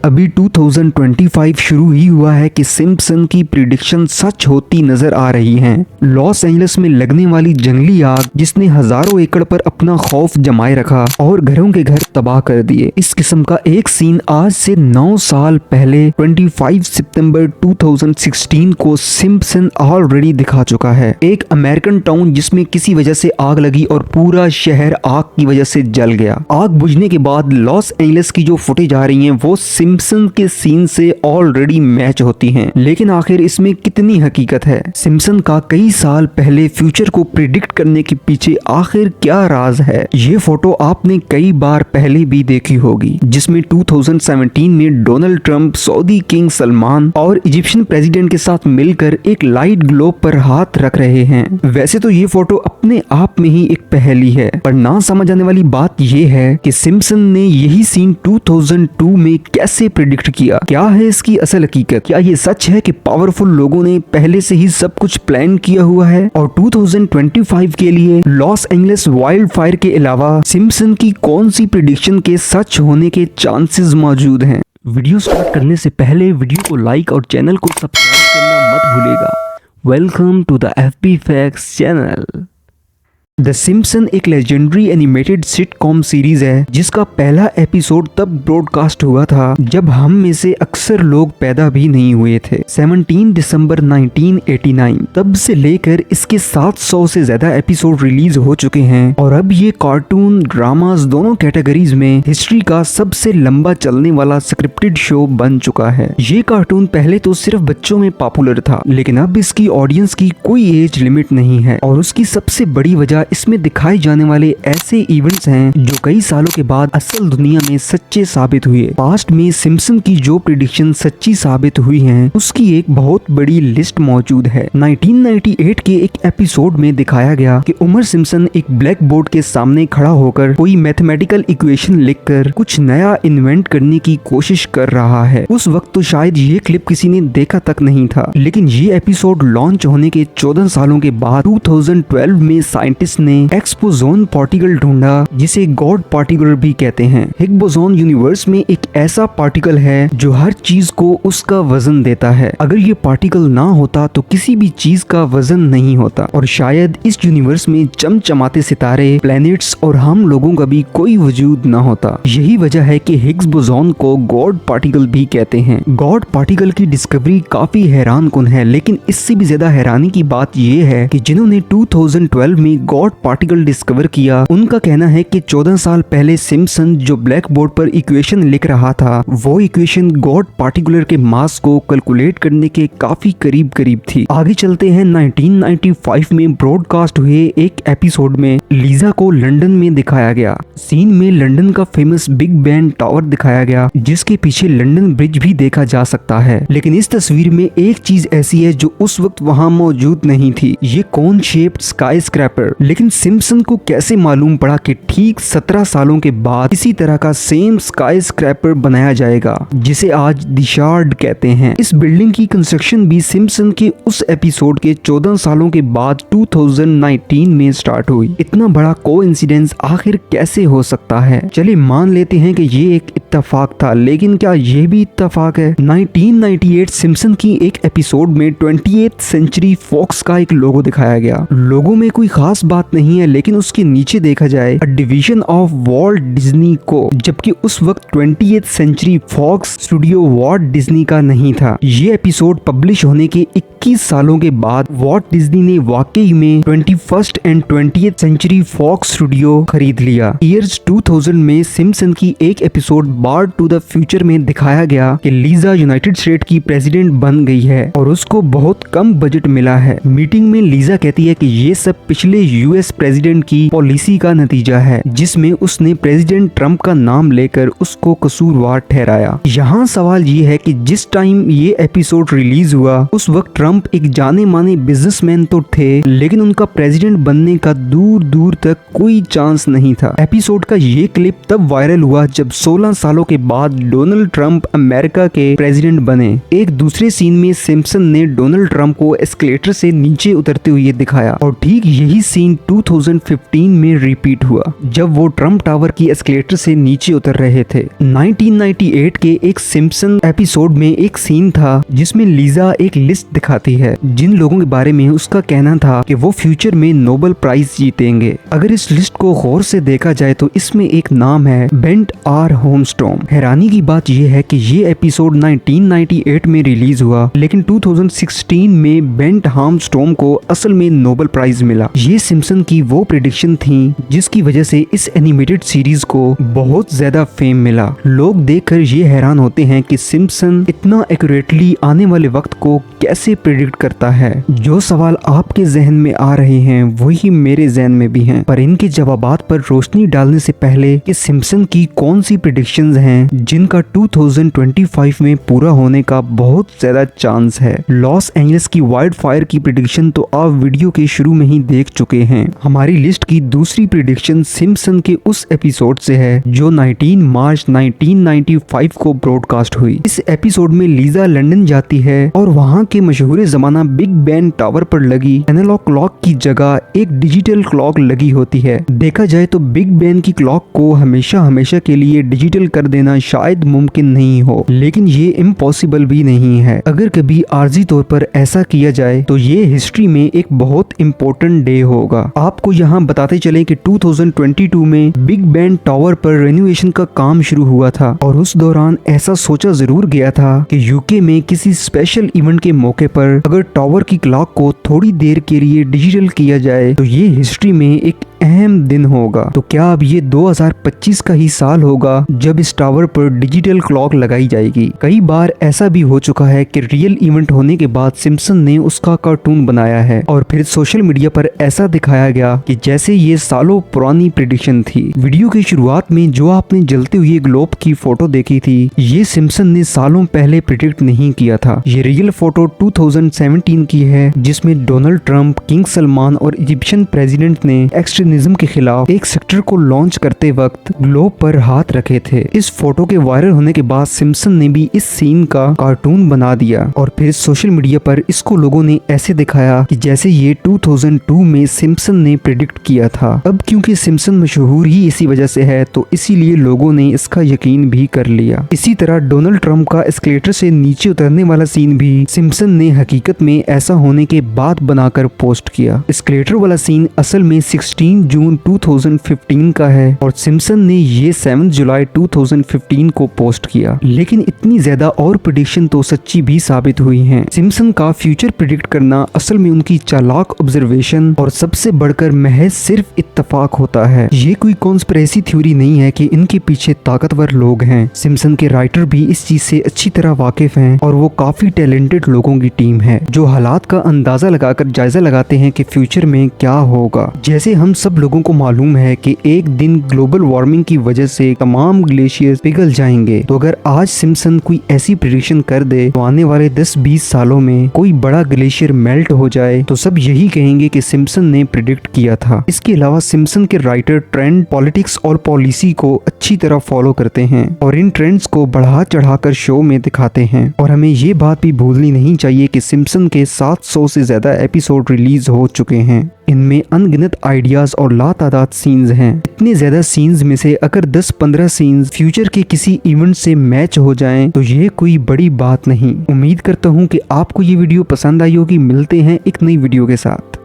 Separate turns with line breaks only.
अभी 2025 शुरू ही हुआ है कि सिम्पसन की प्रिडिक्शन सच होती नजर आ रही हैं। लॉस एंजलिस में लगने वाली जंगली आग जिसने हजारों एकड़ पर अपना खौफ जमाए रखा और घरों के घर तबाह कर दिए, इस किस्म का एक सीन आज से 9 साल पहले 25 सितंबर 2016 को सिम्पसन ऑलरेडी दिखा चुका है। एक अमेरिकन टाउन जिसमें किसी वजह से आग लगी और पूरा शहर आग की वजह से जल गया। आग बुझने के बाद लॉस एंजलिस की जो फुटेज आ रही हैं वो सिम्पसन के सीन से ऑलरेडी मैच होती हैं, लेकिन आखिर इसमें कितनी हकीकत है? सिम्पसन का कई साल पहले फ्यूचर को प्रिडिक्ट करने के पीछे आखिर क्या राज है? ये फोटो आपने कई बार पहले भी देखी होगी, जिसमें 2017 में Donald Trump, Saudi king Salman और इजिप्शियन प्रेसिडेंट के साथ मिलकर एक लाइट ग्लोब पर हाथ रख रहे हैं। वैसे तो ये फोटो अपने आप में ही एक पहेली है, पर ना समझ आने वाली बात ये है कि सिम्पसन ने यही सीन 2002 में कैसे प्रिडिक्ट किया? क्या है इसकी असल हकीकत? क्या ये सच है कि पावरफुल लोगों ने पहले से ही सब कुछ प्लान किया हुआ है? और 2025 के लिए लॉस एंजलिस वाइल्ड फायर के अलावा सिम्पसन की कौन सी प्रिडिक्शन के सच होने के चांसेस मौजूद हैं? वीडियो स्टार्ट करने से पहले वीडियो को लाइक और चैनल को सब्सक्राइब करना मत भूलिएगा। Welcome to the FB facts channel. The Simpson एक लेजेंडरी एनिमेटेड सिटकॉम सीरीज है जिसका पहला एपिसोड तब ब्रॉडकास्ट हुआ था जब हम में से अक्सर लोग पैदा भी नहीं हुए थे। 17 दिसंबर 1989 तब से लेकर इसके 700 से ज्यादा एपिसोड रिलीज हो चुके हैं और अब ये कार्टून, ड्रामास दोनों कैटेगरीज में हिस्ट्री का सबसे लंबा चलने वाला स्क्रिप्टेड शो बन चुका है। ये कार्टून पहले तो सिर्फ बच्चों में पॉपुलर था, लेकिन अब इसकी ऑडियंस की कोई एज लिमिट नहीं है और उसकी सबसे बड़ी वजह इसमें दिखाए जाने वाले ऐसे इवेंट्स हैं जो कई सालों के बाद असल दुनिया में सच्चे साबित हुए। पास्ट में सिम्पसन की जो प्रिडिक्शन सच्ची साबित हुई हैं, उसकी एक बहुत बड़ी लिस्ट मौजूद है। 1998 के एक एपिसोड में दिखाया गया कि उमर सिम्पसन एक ब्लैक बोर्ड के सामने खड़ा होकर कोई मैथमेटिकल इक्वेशन लिखकर कुछ नया इन्वेंट करने की कोशिश कर रहा है। उस वक्त तो शायद ये क्लिप किसी ने देखा तक नहीं था, लेकिन ये एपिसोड लॉन्च होने के 14 सालों के बाद 2012 में साइंटिस्ट ने एक्स बोसोन पार्टिकल ढूंढा, जिसे गॉड पार्टिकल भी कहते हैं। हिग्स बोसोन यूनिवर्स में एक ऐसा पार्टिकल है जो हर चीज को उसका वजन देता है। अगर ये पार्टिकल ना होता तो किसी भी चीज का वजन नहीं होता और शायद इस यूनिवर्स में चमचमाते सितारे, प्लैनेट्स और हम लोगों का भी कोई वजूद ना होता। यही वजह है कि हिग्स बोसोन को गॉड पार्टिकल भी कहते हैं। गॉड पार्टिकल की डिस्कवरी काफी हैरान कुन है, लेकिन इससे भी ज्यादा हैरानी की बात यह है कि जिन्होंने 2012 में गॉड पार्टिकल डिस्कवर किया, उनका कहना है कि 14 साल पहले सिम्पसन जो ब्लैक बोर्ड पर इक्वेशन लिख रहा था, वो इक्वेशन गॉड पार्टिकुलर के मास को कैलकुलेट करने के काफी करीब थी। आगे चलते हैं। 1995 में ब्रॉडकास्ट हुए एक एपिसोड में लीजा को लंदन में दिखाया गया। सीन में लंदन का फेमस बिग बैन टावर दिखाया गया, जिसके पीछे लंदन ब्रिज भी देखा जा सकता है। लेकिन इस तस्वीर में एक चीज ऐसी है जो उस वक्त वहां मौजूद नहीं थी। ये कोन शेप्ड स्काई स्क्रैपर। लेकिन सिम्पसन को कैसे मालूम पड़ा कि ठीक 17 सालों के बाद इसी तरह का सेम स्काई स्क्रैपर बनाया जाएगा, जिसे आज द शार्ड कहते हैं। इस बिल्डिंग की कंस्ट्रक्शन भी सिम्पसन के उस एपिसोड के 14 सालों के बाद 2019 में स्टार्ट हुई। इतना बड़ा कोइंसिडेंस आखिर कैसे हो सकता है? चलिए मान लेते हैं कि ये एक इत्तेफाक था, लेकिन क्या ये भी इत्तेफाक है? 1998 सिम्पसन की एक एपिसोड में 20th सेंचुरी फॉक्स का एक लोगो दिखाया गया। लोगो में कोई खास बात नहीं है, लेकिन उसके नीचे देखा जाए डिवीजन ऑफ वॉल्ट डिज्नी को, जबकि उस वक्त 20th century Fox studio Walt Disney का नहीं था। ये एपिसोड पब्लिश होने के 21 सालों के बाद वॉल्ट डिज्नी ने वाकई में 21st and 20th century Fox studio खरीद लिया। ईयर्स 2000 में सिम्पसन की एक episode Bart to the future में दिखाया गया कि लीजा यूनाइटेड स्टेट की प्रेसिडेंट बन गई है और उसको बहुत कम बजट मिला है। मीटिंग में लीजा कहती है कि ये सब पिछले यूएस प्रेसिडेंट की पॉलिसी का नतीजा है, जिसमें उसने प्रेसिडेंट ट्रंप का नाम लेकर उसको कसूरवार ठहराया। यहाँ सवाल ये है कि जिस टाइम ये एपिसोड रिलीज हुआ उस वक्त ट्रंप एक जाने माने बिजनेसमैन तो थे, लेकिन उनका प्रेसिडेंट बनने का दूर दूर तक कोई चांस नहीं था। एपिसोड का ये क्लिप तब वायरल हुआ जब 16 सालों के बाद डोनाल्ड ट्रंप अमेरिका के प्रेसिडेंट बने। एक दूसरे सीन में सिम्पसन ने डोनाल्ड ट्रंप को एस्केलेटर से नीचे उतरते हुए दिखाया और ठीक यही सीन 2015 में रिपीट हुआ, जब वो ट्रम्प टावर की एस्केलेटर से नीचे उतर रहे थे। 1998 के एक सिम्पसन एपिसोड में एक सीन था जिसमें लीजा एक लिस्ट दिखाती है जिन लोगों के बारे में उसका कहना था कि वो फ्यूचर में नोबेल प्राइज जीतेंगे। अगर इस लिस्ट को गौर से देखा जाए तो इसमें एक नाम है बेंट आर होमस्ट्रॉम। हैरानी की बात यह है कि ये एपिसोड 1998 में रिलीज हुआ, लेकिन 2016 में बेंट होमस्ट्रॉम को असल में नोबेल प्राइज मिला। ये सिम्पसन की वो प्रेडिक्शन थी जिसकी वजह से इस एनिमेटेड सीरीज को बहुत ज्यादा फेम मिला। लोग देखकर ये हैरान होते हैं कि सिम्पसन इतना एक्यूरेटली आने वाले वक्त को कैसे प्रेडिक्ट करता है। जो सवाल आपके जहन में आ रहे हैं वही मेरे जहन में भी हैं, पर इनके जवाबात पर रोशनी डालने से पहले कि सिम्पसन की कौन सी प्रेडिक्शंस हैं जिनका 2025 में पूरा होने का बहुत ज्यादा चांस है। लॉस एंजलिस की वाइल्ड फायर की प्रेडिक्शन तो आप वीडियो के शुरू में ही देख चुके हैं। हमारी लिस्ट की दूसरी प्रेडिक्शन सिम्पसन के उस एपिसोड से है जो 19 मार्च 1995 को ब्रॉडकास्ट हुई। इस एपिसोड में लीजा लंदन जाती है और वहाँ के मशहूर जमाना बिग बैन टावर पर लगी एनालॉग क्लॉक की जगह एक डिजिटल क्लॉक लगी होती है। देखा जाए तो बिग बैन की क्लॉक को हमेशा हमेशा के लिए डिजिटल कर देना शायद मुमकिन नहीं हो, लेकिन ये इम्पॉसिबल भी नहीं है। अगर कभी आर्जी तौर पर ऐसा किया जाए तो ये हिस्ट्री में एक बहुत इम्पोर्टेंट डे होगा। आपको यहाँ बताते चले कि 2022 में बिग बैन टावर पर रेनोवेशन का काम शुरू हुआ था और उस दौरान ऐसा सोचा जरूर गया था कि यूके में किसी स्पेशल इवेंट के मौके पर अगर टावर की क्लॉक को थोड़ी देर के लिए डिजिटल किया जाए तो ये हिस्ट्री में एक अहम दिन होगा। तो क्या अब ये 2025 का ही साल होगा जब इस टावर पर डिजिटल क्लॉक लगाई जाएगी? कई बार ऐसा भी हो चुका है कि रियल इवेंट होने के बाद सिम्पसन ने उसका कार्टून बनाया है और फिर सोशल मीडिया पर ऐसा दिखाया गया कि जैसे ये सालों पुरानी प्रेडिक्शन थी। वीडियो की शुरुआत में जो आपने जलते हुए ग्लोब की फोटो देखी थी, ये सिम्पसन ने सालों पहले प्रेडिक्ट नहीं किया था। ये रियल फोटो 2017 की है जिसमें डोनाल्ड ट्रंप, किंग सलमान और इजिप्शियन प्रेसिडेंट ने एक्सट्रीमिज्म के खिलाफ एक सेक्टर को लॉन्च करते वक्त ग्लोब पर हाथ रखे थे। इस फोटो के वायरल होने के बाद सिम्पसन ने भी इस सीन का कार्टून बना दिया और फिर सोशल मीडिया पर इसको लोगों ने ऐसे दिखाया कि जैसे ये 2002 में सिम्पसन ने प्रेडिक्ट किया था। अब क्योंकि सिम्पसन मशहूर ही इसी वजह से है तो इसीलिए लोगों ने इसका यकीन भी कर लिया। इसी तरह डोनाल्ड ट्रंप का एस्केलेटर से नीचे उतरने वाला सीन भी सिम्पसन ने हकीकत में ऐसा होने के बाद बनाकर पोस्ट किया। एस्केलेटर वाला सीन असल में 16 जून 2015 का है और सिम्पसन ने ये 7 जुलाई 2015 को पोस्ट किया। लेकिन इतनी ज्यादा और प्रेडिक्शन तो सच्ची भी साबित हुई हैं। सिम्पसन का फ्यूचर प्रेडिक्ट करना असल में उनकी चालाक ऑब्जर्वेशन और सबसे बढ़कर महज सिर्फ इत्तेफाक होता है। ये कोई कॉन्स्पिरेसी थ्योरी नहीं है कि इनके पीछे ताकतवर लोग हैं। सिम्पसन के राइटर भी इस चीज से अच्छी तरह वाकिफ हैं और वो काफी टैलेंटेड लोगों की टीम है जो हालात का अंदाजा लगाकर जायजा लगाते हैं कि फ्यूचर में क्या होगा। जैसे हम सब लोगों को मालूम है कि एक दिन ग्लोबल वार्मिंग की वजह से तमाम ग्लेशियर पिघल जाएंगे, तो अगर आज सिम्पसन कोई ऐसी प्रेडिक्शन कर दे तो आने वाले 10-20 सालों में कोई बड़ा ग्लेशियर मेल्ट हो जाए तो सब यही कहेंगे कि सिम्पसन ने प्रेडिक्ट किया था। इसके अलावा सिम्पसन के राइटर ट्रेंड, पॉलिटिक्स और पॉलिसी को अच्छी तरह फॉलो करते हैं और इन ट्रेंड्स को बढ़ा चढ़ाकर शो में दिखाते हैं। और हमें ये बात भी भूलनी नहीं चाहिए कि सिम्पसन के 700 से ज्यादा एपिसोड रिलीज हो चुके हैं। इनमें अनगिनत आइडियाज और लातादाद सीन्स हैं। इतने ज्यादा सीन्स में से अगर 10-15 सीन्स फ्यूचर के किसी इवेंट से मैच हो जाएं तो ये कोई बड़ी बात नहीं। उम्मीद करता हूँ कि आपको ये वीडियो पसंद आई होगी। मिलते हैं एक नई वीडियो के साथ।